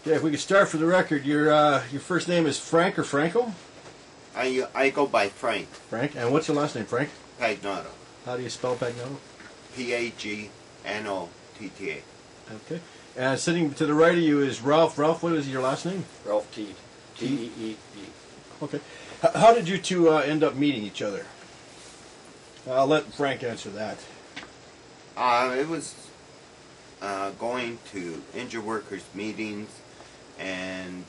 Yeah, if we could start for the record, your first name is Frank or Franco? I go by Frank. Frank, and what's your last name, Frank? Pagnotta. How do you spell Pagnotta? P-A-G-N-O-T-T-A. Okay. And sitting to the right of you is Ralph. Ralph, what is your last name? Ralph Teed. T-E-E-D. Okay. How did you two end up meeting each other? I'll let Frank answer that. It was going to injured workers meetings and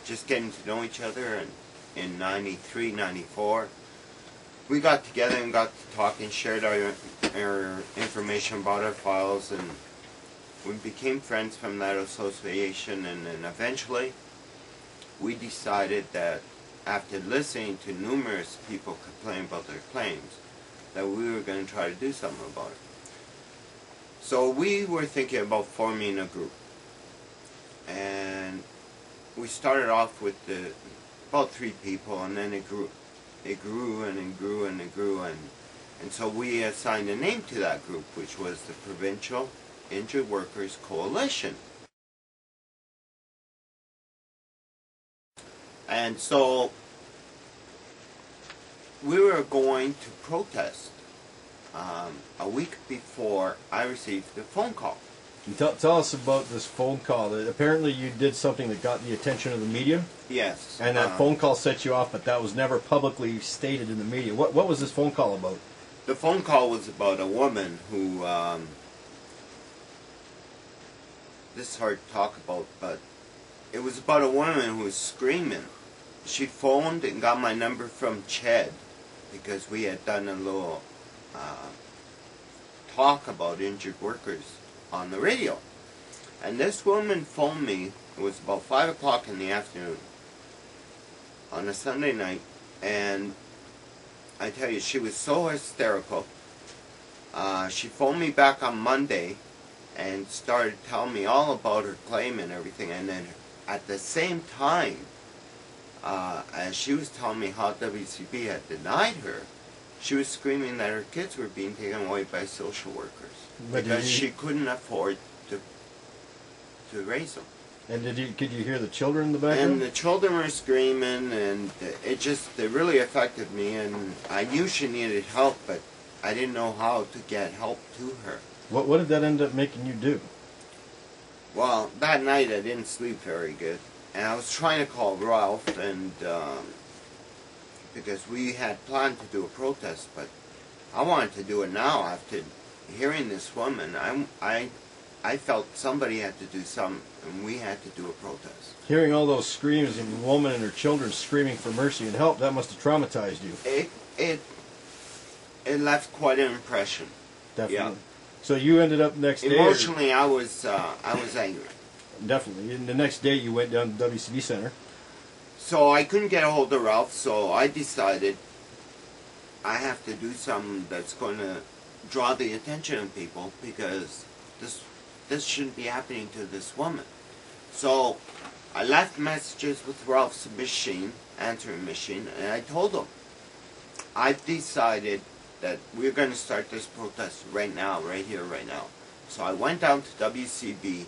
just getting to know each other. And in 93, 94, we got together and got to talk and shared our information about our files, and we became friends from that association. And then eventually we decided that after listening to numerous people complain about their claims, that we were going to try to do something about it. So we were thinking about forming a group, and we started off with about 3 people, and then it grew and it grew and it grew, and so we assigned a name to that group, which was the Provincial Injured Workers Coalition. And so we were going to protest a week before I received the phone call. Tell us about this phone call. Apparently you did something that got the attention of the media? Yes. And that phone call set you off, but that was never publicly stated in the media. What was this phone call about? The phone call was about a woman who, this is hard to talk about, but it was about a woman who was screaming. She phoned and got my number from Ched, because we had done a little talk about injured workers on the radio. And this woman phoned me. It was about 5 o'clock in the afternoon on a Sunday night, and I tell you, she was so hysterical. She phoned me back on Monday and started telling me all about her claim and everything, and then at the same time, as she was telling me how W.C.B. had denied her, she was screaming that her kids were being taken away by social workers because she couldn't afford to raise them. And could you hear the children in the background? And the children were screaming, and it really affected me. And I knew she needed help, but I didn't know how to get help to her. What did that end up making you do? Well, that night I didn't sleep very good, and I was trying to call Ralph, and because we had planned to do a protest, but I wanted to do it now. After hearing this woman, I felt somebody had to do something, and we had to do a protest. Hearing all those screams and the woman and her children screaming for mercy and help, that must have traumatized you. It left quite an impression. Definitely. Yeah. So you ended up next day. Emotionally, I was angry. Definitely. And the next day, you went down to W.C.B. Center. So I couldn't get a hold of Ralph, so I decided I have to do something that's going to draw the attention of people, because this shouldn't be happening to this woman. So I left messages with Ralph's answering machine, and I told him, I've decided that we're going to start this protest right now, right here, right now. So I went down to W.C.B.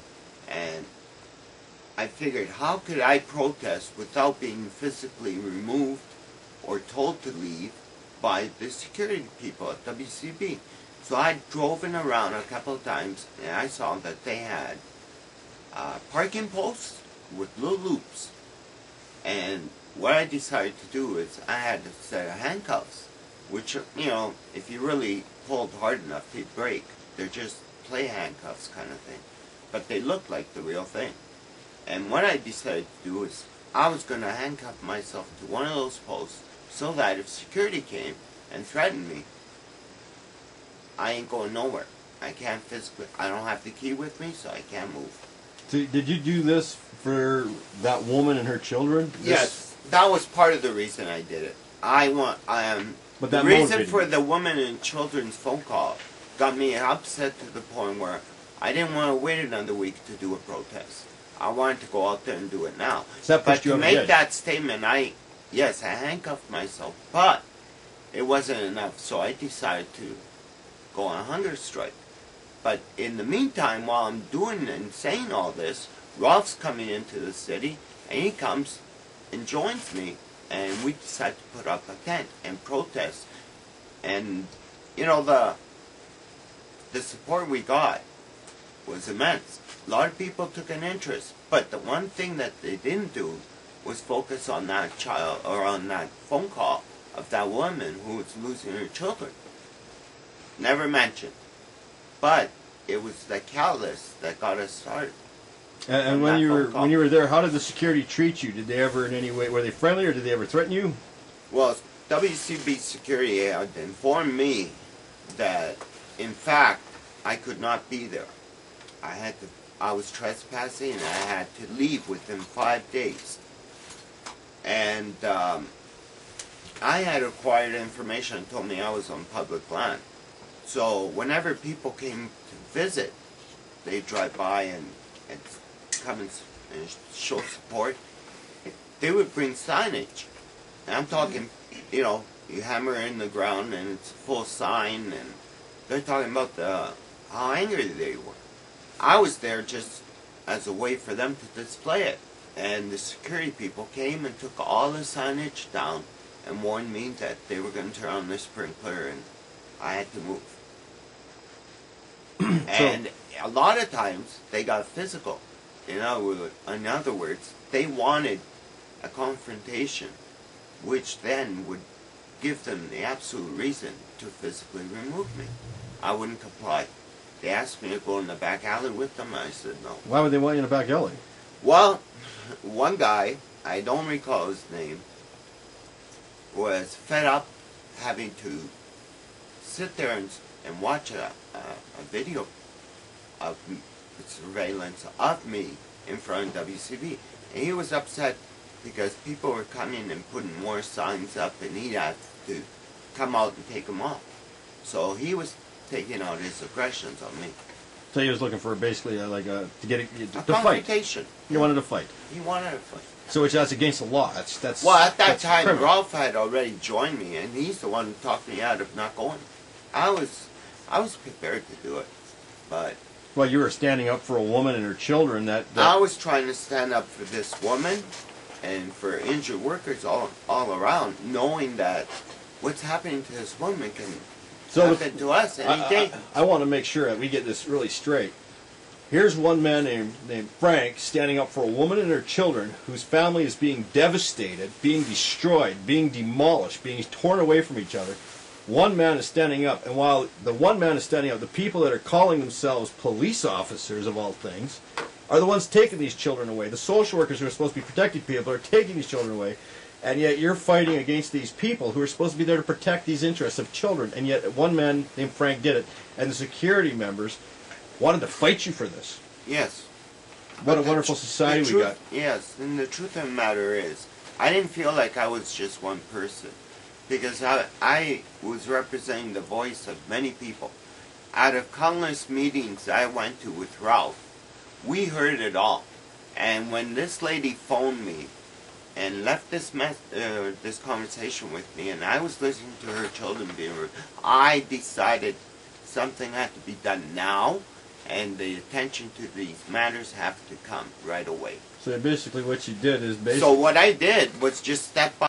and I figured, how could I protest without being physically removed or told to leave by the security people at W.C.B.? So I drove around a couple of times, and I saw that they had parking posts with little loops. And what I decided to do is I had a set of handcuffs, which, you know, if you really pulled hard enough, they'd break. They're just play handcuffs kind of thing. But they look like the real thing. And what I decided to do is I was going to handcuff myself to one of those posts so that if security came and threatened me, I ain't going nowhere. I can't physically, I don't have the key with me, so I can't move. So did you do this for that woman and her children? Yes, that was part of the reason I did it. But the reason for the woman and children's phone call got me upset to the point where I didn't want to wait another week to do a protest. I wanted to go out there and do it now. But to make that statement, I handcuffed myself, but it wasn't enough, so I decided to go on a hunger strike. But in the meantime, while I'm doing and saying all this, Ralph's coming into the city, and he comes and joins me, and we decide to put up a tent and protest. And, you know, the support we got was immense. A lot of people took an interest, but the one thing that they didn't do was focus on that child, or on that phone call of that woman who was losing her children. Never mentioned. But it was the catalyst that got us started. And when you were there, how did the security treat you? Did they ever in any way, were they friendly, or did they ever threaten you? Well, W.C.B. security had informed me that, in fact, I could not be there. I was trespassing, and I had to leave within 5 days. And I had acquired information and told me I was on public land. So whenever people came to visit, they'd drive by and come and show support. They would bring signage. And I'm talking, you know, you hammer in the ground and it's a full sign, and they're talking about how angry they were. I was there just as a way for them to display it. And the security people came and took all the signage down and warned me that they were going to turn on the sprinkler and I had to move. And a lot of times they got physical. In other words, they wanted a confrontation, which then would give them the absolute reason to physically remove me. I wouldn't comply. They asked me to go in the back alley with them. I said no. Why would they want you in the back alley? Well, one guy, I don't recall his name, was fed up having to sit there and watch a video of surveillance of me in front of W.C.B. And he was upset because people were coming and putting more signs up, and he had to come out and take them off. So he was taking out his aggressions on me. So he was looking for basically to fight. Confrontation. He wanted to fight. He wanted to fight. So which that's against the law. That's well, at that that's time, criminal. Ralph had already joined me, and he's the one who talked me out of not going. I was prepared to do it, but Well, you were standing up for a woman and her children. I was trying to stand up for this woman and for injured workers all around, knowing that what's happening to this woman can happen to us any day. I want to make sure that we get this really straight. Here's one man named Frank standing up for a woman and her children whose family is being devastated, being destroyed, being demolished, being torn away from each other. One man is standing up, and while the one man is standing up, the people that are calling themselves police officers, of all things, are the ones taking these children away. The social workers who are supposed to be protecting people are taking these children away, and yet you're fighting against these people who are supposed to be there to protect these interests of children, and yet one man named Frank did it, and the security members wanted to fight you for this. Yes. What a wonderful society we got. Yes, and the truth of the matter is, I didn't feel like I was just one person, because I was representing the voice of many people. Out of countless meetings I went to with Ralph, we heard it all. And when this lady phoned me and left this conversation with me, and I was listening to her children being rude, I decided something had to be done now, and the attention to these matters have to come right away. So basically what you did is So what I did was just step